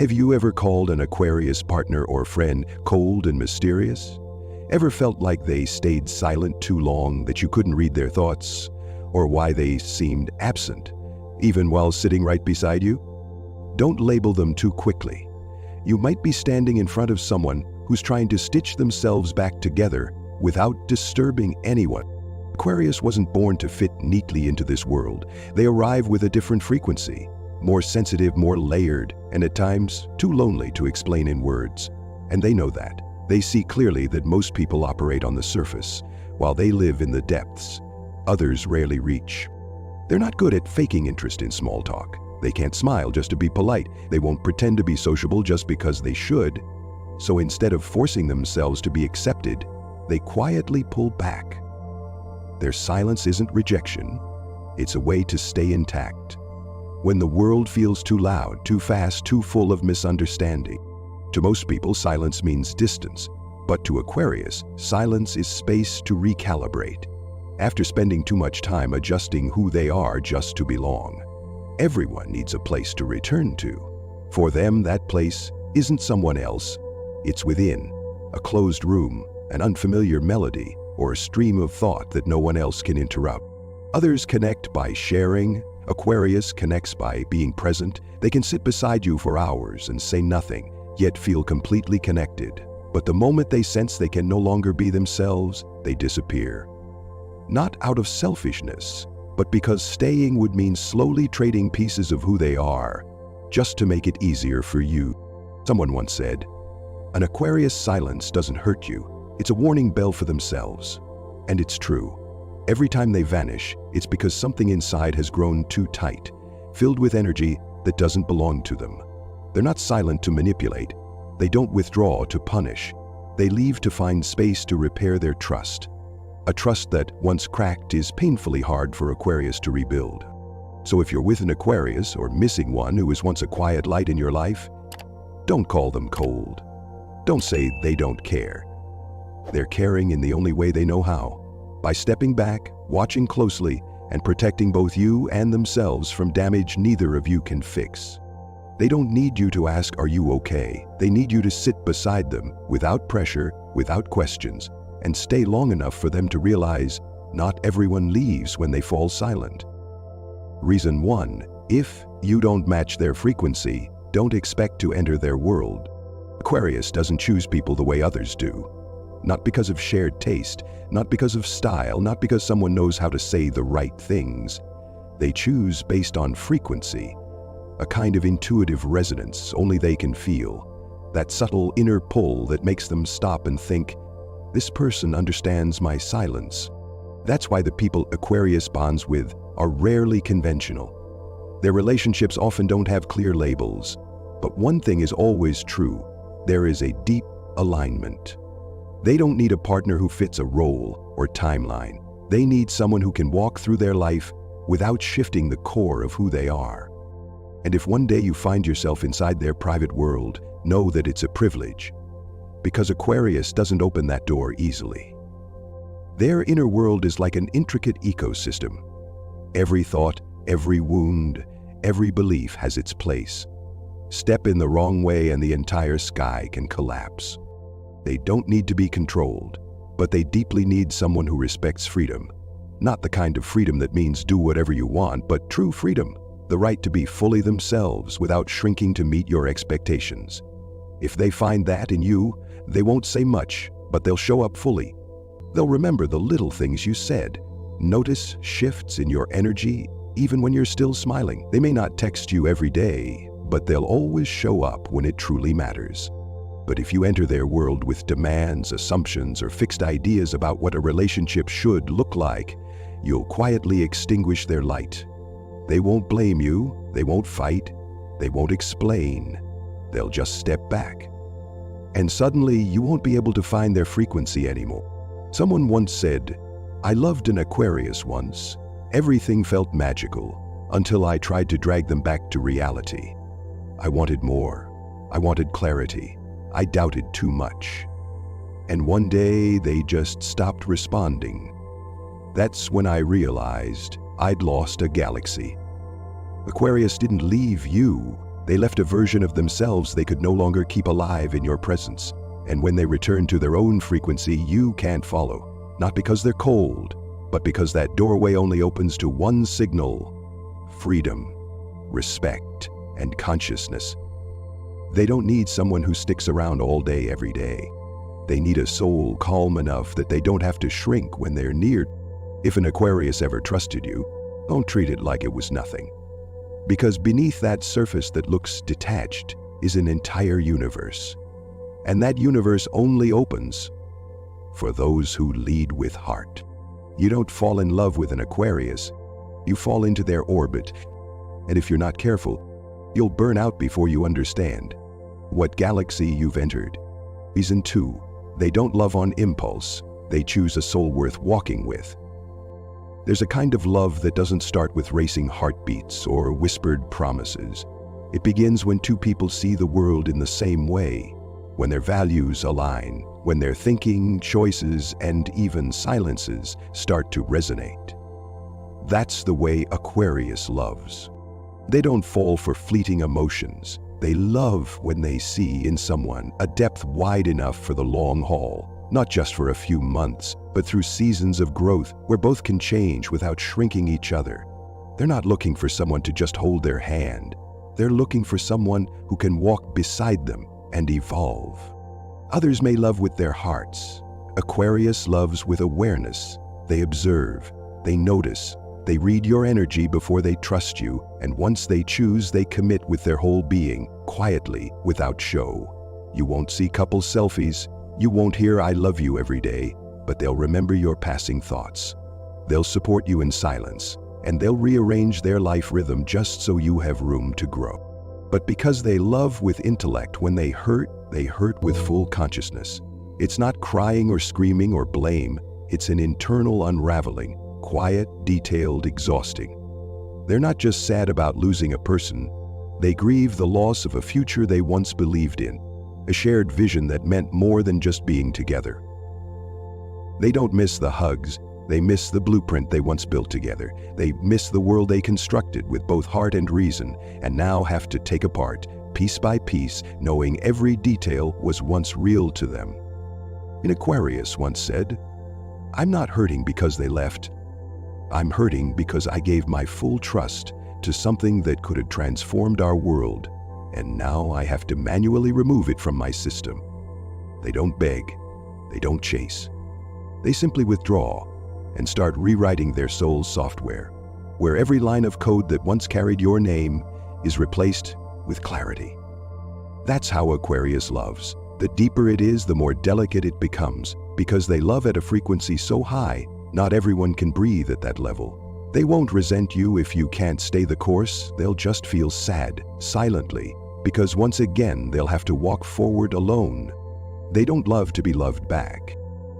Have you ever called an Aquarius partner or friend cold and mysterious? Ever felt like they stayed silent too long that you couldn't read their thoughts, or why they seemed absent, even while sitting right beside you? Don't label them too quickly. You might be standing in front of someone who's trying to stitch themselves back together without disturbing anyone. Aquarius wasn't born to fit neatly into this world. They arrive with a different frequency, more sensitive, more layered, and at times too lonely to explain in words. And they know that. They see clearly that most people operate on the surface, while they live in the depths. Others rarely reach. They're not good at faking interest in small talk. They can't smile just to be polite. They won't pretend to be sociable just because they should. So instead of forcing themselves to be accepted, they quietly pull back. Their silence isn't rejection. It's a way to stay intact. When the world feels too loud, too fast, too full of misunderstanding. To most people, silence means distance. But to Aquarius, silence is space to recalibrate. After spending too much time adjusting who they are just to belong. Everyone needs a place to return to. For them, that place isn't someone else. It's within, a closed room, an unfamiliar melody, or a stream of thought that no one else can interrupt. Others connect by sharing. Aquarius connects by being present. They can sit beside you for hours and say nothing, yet feel completely connected. But the moment they sense they can no longer be themselves, they disappear. Not out of selfishness, but because staying would mean slowly trading pieces of who they are, just to make it easier for you. Someone once said, "An Aquarius silence doesn't hurt you. It's a warning bell for themselves." And it's true. Every time they vanish, it's because something inside has grown too tight, filled with energy that doesn't belong to them. They're not silent to manipulate. They don't withdraw to punish. They leave to find space to repair their trust. A trust that, once cracked, is painfully hard for Aquarius to rebuild. So if you're with an Aquarius or missing one who was once a quiet light in your life, don't call them cold. Don't say they don't care. They're caring in the only way they know how, by stepping back, watching closely, and protecting both you and themselves from damage neither of you can fix. They don't need you to ask, "Are you okay?" They need you to sit beside them, without pressure, without questions, and stay long enough for them to realize not everyone leaves when they fall silent. Reason 1. If you don't match their frequency, don't expect to enter their world. Aquarius doesn't choose people the way others do. Not because of shared taste, not because of style, not because someone knows how to say the right things. They choose based on frequency, a kind of intuitive resonance only they can feel, that subtle inner pull that makes them stop and think, "This person understands my silence." That's why the people Aquarius bonds with are rarely conventional. Their relationships often don't have clear labels. But one thing is always true: there is a deep alignment. They don't need a partner who fits a role or timeline. They need someone who can walk through their life without shifting the core of who they are. And if one day you find yourself inside their private world, know that it's a privilege, because Aquarius doesn't open that door easily. Their inner world is like an intricate ecosystem. Every thought, every wound, every belief has its place. Step in the wrong way and the entire sky can collapse. They don't need to be controlled, but they deeply need someone who respects freedom. Not the kind of freedom that means do whatever you want, but true freedom, the right to be fully themselves without shrinking to meet your expectations. If they find that in you, they won't say much, but they'll show up fully. They'll remember the little things you said, notice shifts in your energy, even when you're still smiling. They may not text you every day, but they'll always show up when it truly matters. But if you enter their world with demands, assumptions, or fixed ideas about what a relationship should look like, you'll quietly extinguish their light. They won't blame you, they won't fight, they won't explain. They'll just step back. And suddenly, you won't be able to find their frequency anymore. Someone once said, "I loved an Aquarius once. Everything felt magical, until I tried to drag them back to reality. I wanted more. I wanted clarity. I doubted too much. And one day, they just stopped responding. That's when I realized I'd lost a galaxy." Aquarius didn't leave you. They left a version of themselves they could no longer keep alive in your presence. And when they return to their own frequency, you can't follow. Not because they're cold, but because that doorway only opens to one signal: freedom, respect, and consciousness. They don't need someone who sticks around all day every day. They need a soul calm enough that they don't have to shrink when they're near. If an Aquarius ever trusted you, don't treat it like it was nothing. Because beneath that surface that looks detached is an entire universe. And that universe only opens for those who lead with heart. You don't fall in love with an Aquarius. You fall into their orbit. And if you're not careful, you'll burn out before you understand what galaxy you've entered. Reason 2, they don't love on impulse. They choose a soul worth walking with. There's a kind of love that doesn't start with racing heartbeats or whispered promises. It begins when two people see the world in the same way, when their values align, when their thinking, choices, and even silences start to resonate. That's the way Aquarius loves. They don't fall for fleeting emotions. They love when they see in someone a depth wide enough for the long haul, not just for a few months, but through seasons of growth where both can change without shrinking each other. They're not looking for someone to just hold their hand. They're looking for someone who can walk beside them and evolve. Others may love with their hearts. Aquarius loves with awareness. They observe, they notice, they read your energy before they trust you, and once they choose, they commit with their whole being, quietly, without show. You won't see couple selfies. You won't hear "I love you" every day, but they'll remember your passing thoughts. They'll support you in silence, and they'll rearrange their life rhythm just so you have room to grow. But because they love with intellect, when they hurt with full consciousness. It's not crying or screaming or blame. It's an internal unraveling, quiet, detailed, exhausting. They're not just sad about losing a person. They grieve the loss of a future they once believed in, a shared vision that meant more than just being together. They don't miss the hugs. They miss the blueprint they once built together. They miss the world they constructed with both heart and reason, and now have to take apart, piece by piece, knowing every detail was once real to them. An Aquarius once said, "I'm not hurting because they left. I'm hurting because I gave my full trust to something that could have transformed our world, and now I have to manually remove it from my system." They don't beg. They don't chase. They simply withdraw and start rewriting their soul's software, where every line of code that once carried your name is replaced with clarity. That's how Aquarius loves. The deeper it is, the more delicate it becomes, because they love at a frequency so high, not everyone can breathe at that level. They won't resent you if you can't stay the course. They'll just feel sad, silently, because once again they'll have to walk forward alone. They don't love to be loved back.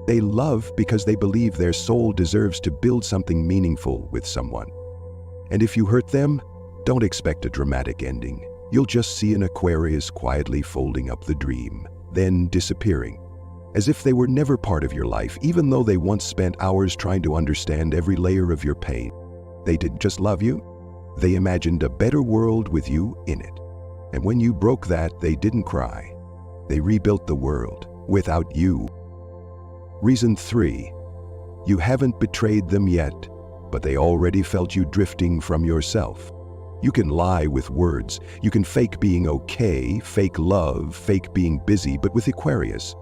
They love because they believe their soul deserves to build something meaningful with someone. And if you hurt them, don't expect a dramatic ending. You'll just see an Aquarius quietly folding up the dream, then disappearing, as if they were never part of your life, even though they once spent hours trying to understand every layer of your pain. They didn't just love you. They imagined a better world with you in it. And when you broke that, they didn't cry. They rebuilt the world without you. Reason 3, you haven't betrayed them yet, but they already felt you drifting from yourself. You can lie with words. You can fake being okay, fake love, fake being busy, but with Aquarius,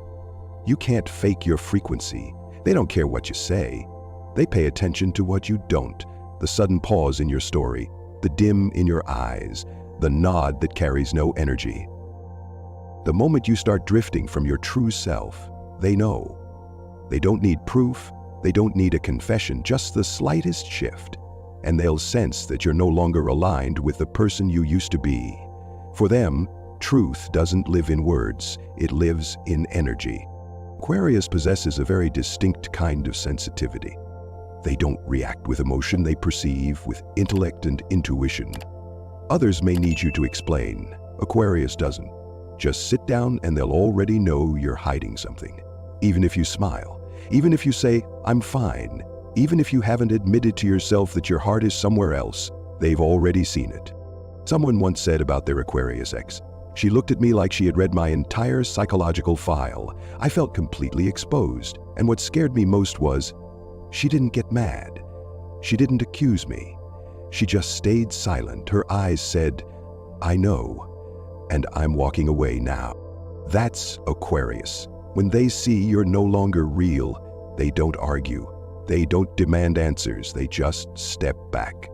you can't fake your frequency. They don't care what you say. They pay attention to what you don't. The sudden pause in your story, the dim in your eyes, the nod that carries no energy. The moment you start drifting from your true self, they know. They don't need proof. They don't need a confession, just the slightest shift. And they'll sense that you're no longer aligned with the person you used to be. For them, truth doesn't live in words. It lives in energy. Aquarius possesses a very distinct kind of sensitivity. They don't react with emotion. They perceive with intellect and intuition. Others may need you to explain. Aquarius doesn't. Just sit down and they'll already know you're hiding something. Even if you smile, even if you say, "I'm fine," even if you haven't admitted to yourself that your heart is somewhere else, they've already seen it. Someone once said about their Aquarius ex, "She looked at me like she had read my entire psychological file." I felt completely exposed, and what scared me most was, she didn't get mad. She didn't accuse me. She just stayed silent. Her eyes said, "I know, and I'm walking away now." That's Aquarius. When they see you're no longer real, they don't argue. They don't demand answers. They just step back.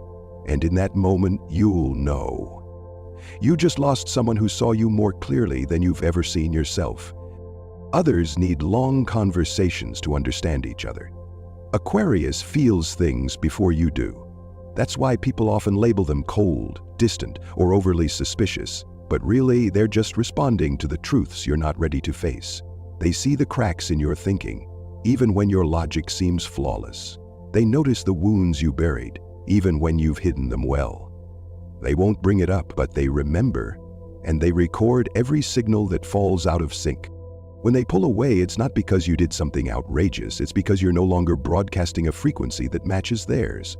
And in that moment, you'll know. You just lost someone who saw you more clearly than you've ever seen yourself. Others need long conversations to understand each other. Aquarius feels things before you do. That's why people often label them cold, distant, or overly suspicious. But really, they're just responding to the truths you're not ready to face. They see the cracks in your thinking, even when your logic seems flawless. They notice the wounds you buried, even when you've hidden them well. They won't bring it up, but they remember, and they record every signal that falls out of sync. When they pull away, it's not because you did something outrageous, it's because you're no longer broadcasting a frequency that matches theirs.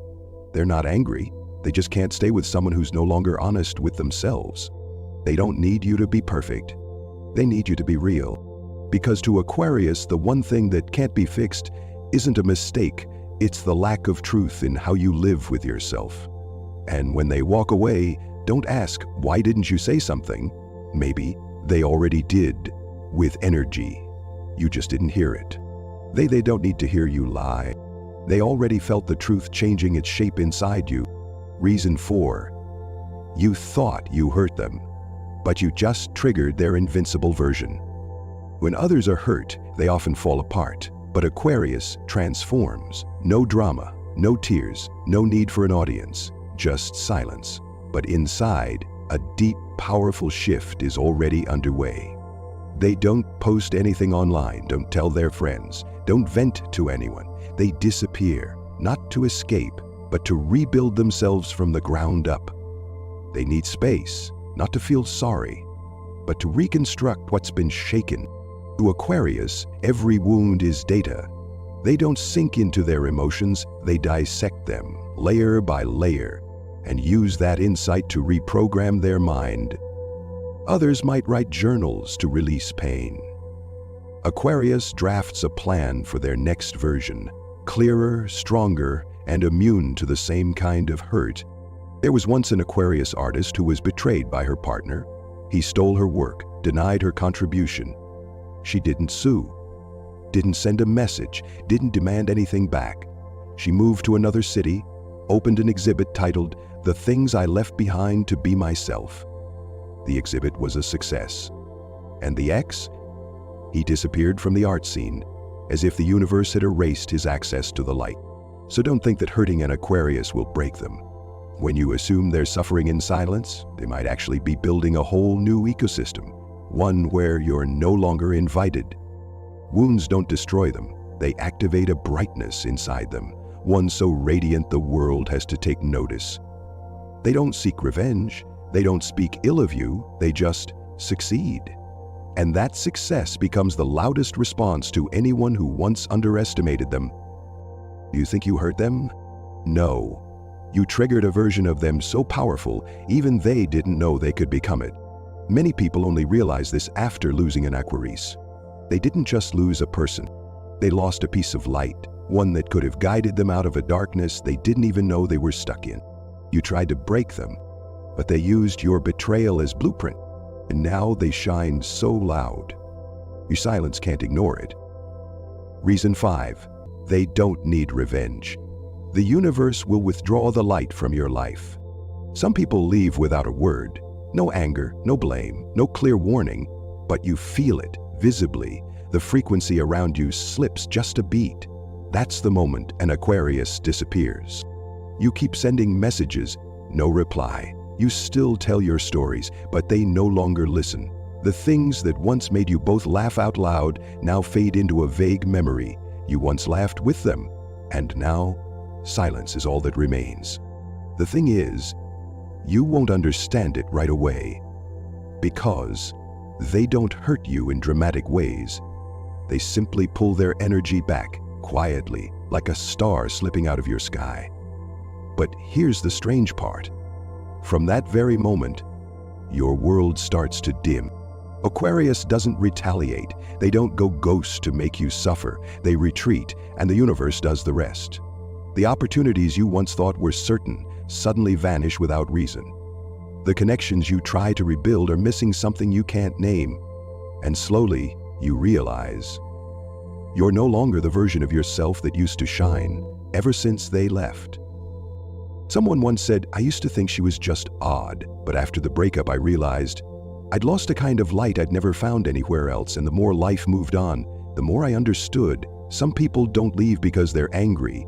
They're not angry, they just can't stay with someone who's no longer honest with themselves. They don't need you to be perfect, they need you to be real. Because to Aquarius, the one thing that can't be fixed isn't a mistake, it's the lack of truth in how you live with yourself. And when they walk away, don't ask, "Why didn't you say something?" Maybe they already did, with energy. You just didn't hear it. They don't need to hear you lie. They already felt the truth changing its shape inside you. Reason 4. You thought you hurt them, but you just triggered their invincible version. When others are hurt, they often fall apart. But Aquarius transforms. No drama, no tears, no need for an audience, just silence. But inside, a deep, powerful shift is already underway. They don't post anything online, don't tell their friends, don't vent to anyone. They disappear, not to escape, but to rebuild themselves from the ground up. They need space, not to feel sorry, but to reconstruct what's been shaken. To Aquarius, every wound is data. They don't sink into their emotions, they dissect them, layer by layer, and use that insight to reprogram their mind. Others might write journals to release pain. Aquarius drafts a plan for their next version, clearer, stronger, and immune to the same kind of hurt. There was once an Aquarius artist who was betrayed by her partner. He stole her work, denied her contribution. She didn't sue, didn't send a message, didn't demand anything back. She moved to another city, opened an exhibit titled, "The Things I Left Behind to Be Myself." The exhibit was a success. And the ex? He disappeared from the art scene, as if the universe had erased his access to the light. So don't think that hurting an Aquarius will break them. When you assume they're suffering in silence, they might actually be building a whole new ecosystem, one where you're no longer invited. Wounds don't destroy them, they activate a brightness inside them, one so radiant the world has to take notice. They don't seek revenge, they don't speak ill of you, they just succeed. And that success becomes the loudest response to anyone who once underestimated them. Do you think you hurt them? No. You triggered a version of them so powerful, even they didn't know they could become it. Many people only realize this after losing an Aquarius. They didn't just lose a person. They lost a piece of light, one that could have guided them out of a darkness they didn't even know they were stuck in. You tried to break them, but they used your betrayal as blueprint, and now they shine so loud. Your silence can't ignore it. Reason 5. They don't need revenge. The universe will withdraw the light from your life. Some people leave without a word. No anger, no blame, no clear warning, but you feel it visibly. The frequency around you slips just a beat. That's the moment an Aquarius disappears. You keep sending messages, no reply. You still tell your stories, but they no longer listen. The things that once made you both laugh out loud now fade into a vague memory. You once laughed with them, and now silence is all that remains. The thing is, you won't understand it right away, because they don't hurt you in dramatic ways. They simply pull their energy back, quietly, like a star slipping out of your sky. But here's the strange part. From that very moment, your world starts to dim. Aquarius doesn't retaliate. They don't go ghost to make you suffer. They retreat, and the universe does the rest. The opportunities you once thought were certain suddenly vanish without reason. The connections you try to rebuild are missing something you can't name. And slowly, you realize you're no longer the version of yourself that used to shine ever since they left. Someone once said, "I used to think she was just odd, but after the breakup I realized I'd lost a kind of light I'd never found anywhere else, and the more life moved on, the more I understood some people don't leave because they're angry.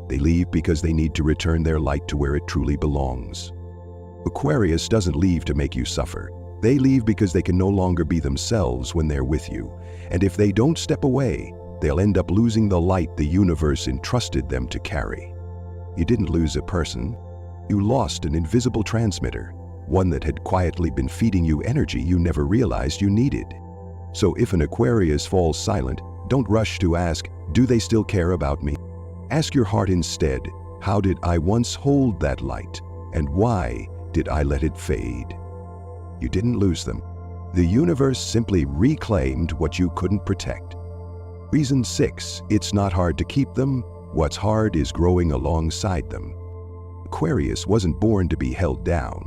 They leave because they need to return their light to where it truly belongs." Aquarius doesn't leave to make you suffer. They leave because they can no longer be themselves when they're with you. And if they don't step away, they'll end up losing the light the universe entrusted them to carry. You didn't lose a person. You lost an invisible transmitter, one that had quietly been feeding you energy you never realized you needed. So if an Aquarius falls silent, don't rush to ask, "Do they still care about me?" Ask your heart instead, "How did I once hold that light? And why did I let it fade?" You didn't lose them. The universe simply reclaimed what you couldn't protect. Reason 6, it's not hard to keep them. What's hard is growing alongside them. Aquarius wasn't born to be held down,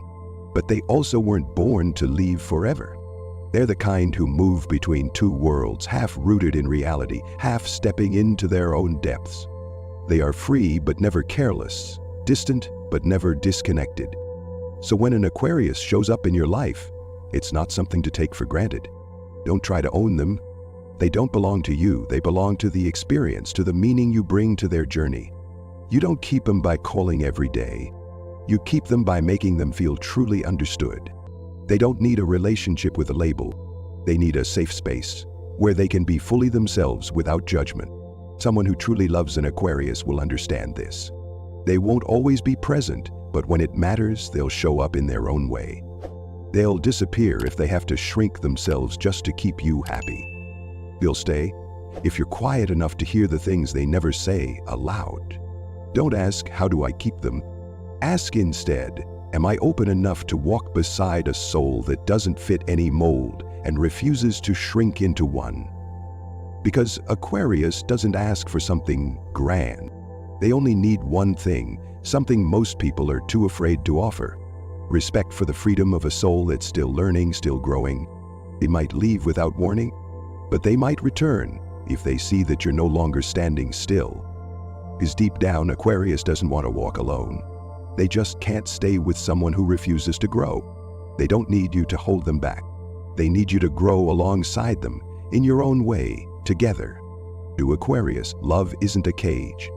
but they also weren't born to leave forever. They're the kind who move between two worlds, half rooted in reality, half stepping into their own depths. They are free but never careless, distant but never disconnected. So when an Aquarius shows up in your life, it's not something to take for granted. Don't try to own them. They don't belong to you. They belong to the experience, to the meaning you bring to their journey. You don't keep them by calling every day. You keep them by making them feel truly understood. They don't need a relationship with a label. They need a safe space where they can be fully themselves without judgment. Someone who truly loves an Aquarius will understand this. They won't always be present, but when it matters, they'll show up in their own way. They'll disappear if they have to shrink themselves just to keep you happy. They'll stay if you're quiet enough to hear the things they never say aloud. Don't ask, "How do I keep them?" Ask instead, "Am I open enough to walk beside a soul that doesn't fit any mold and refuses to shrink into one?" Because Aquarius doesn't ask for something grand. They only need one thing, something most people are too afraid to offer: respect for the freedom of a soul that's still learning, still growing. They might leave without warning, but they might return if they see that you're no longer standing still. Because deep down, Aquarius doesn't want to walk alone. They just can't stay with someone who refuses to grow. They don't need you to hold them back. They need you to grow alongside them, in your own way, together. To Aquarius, love isn't a cage.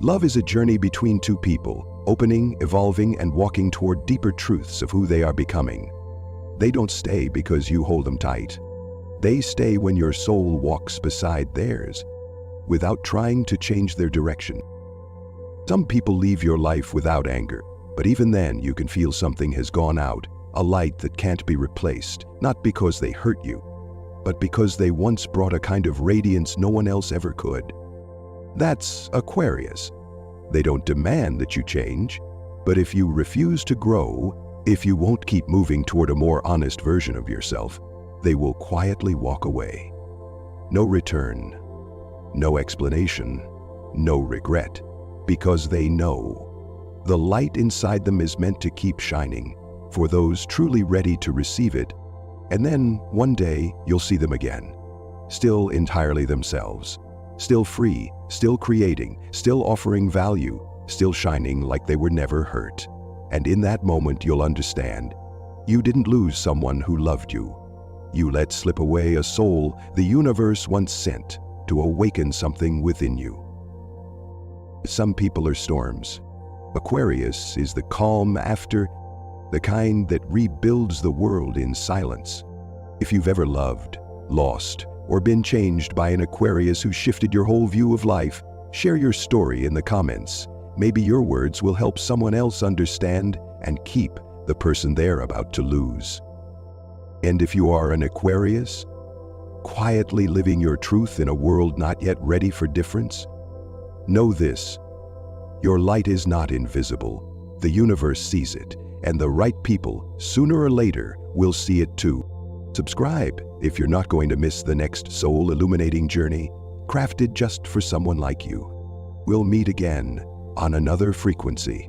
Love is a journey between two people, opening, evolving, and walking toward deeper truths of who they are becoming. They don't stay because you hold them tight. They stay when your soul walks beside theirs, without trying to change their direction. Some people leave your life without anger, but even then you can feel something has gone out, a light that can't be replaced, not because they hurt you, but because they once brought a kind of radiance no one else ever could. That's Aquarius. They don't demand that you change, but if you refuse to grow, if you won't keep moving toward a more honest version of yourself, they will quietly walk away. No return, no explanation, no regret, because they know the light inside them is meant to keep shining for those truly ready to receive it. And then one day you'll see them again, still entirely themselves, still free, still creating, still offering value, still shining like they were never hurt. And in that moment you'll understand, you didn't lose someone who loved you. You let slip away a soul the universe once sent to awaken something within you. Some people are storms. Aquarius is the calm after, the kind that rebuilds the world in silence. If you've ever loved, lost, or been changed by an Aquarius who shifted your whole view of life, share your story in the comments. Maybe your words will help someone else understand and keep the person they're about to lose. And if you are an Aquarius, quietly living your truth in a world not yet ready for difference, know this: your light is not invisible. The universe sees it, And the right people, sooner or later, will see it too. Subscribe if you're not going to miss the next soul-illuminating journey, crafted just for someone like you. We'll meet again on another frequency.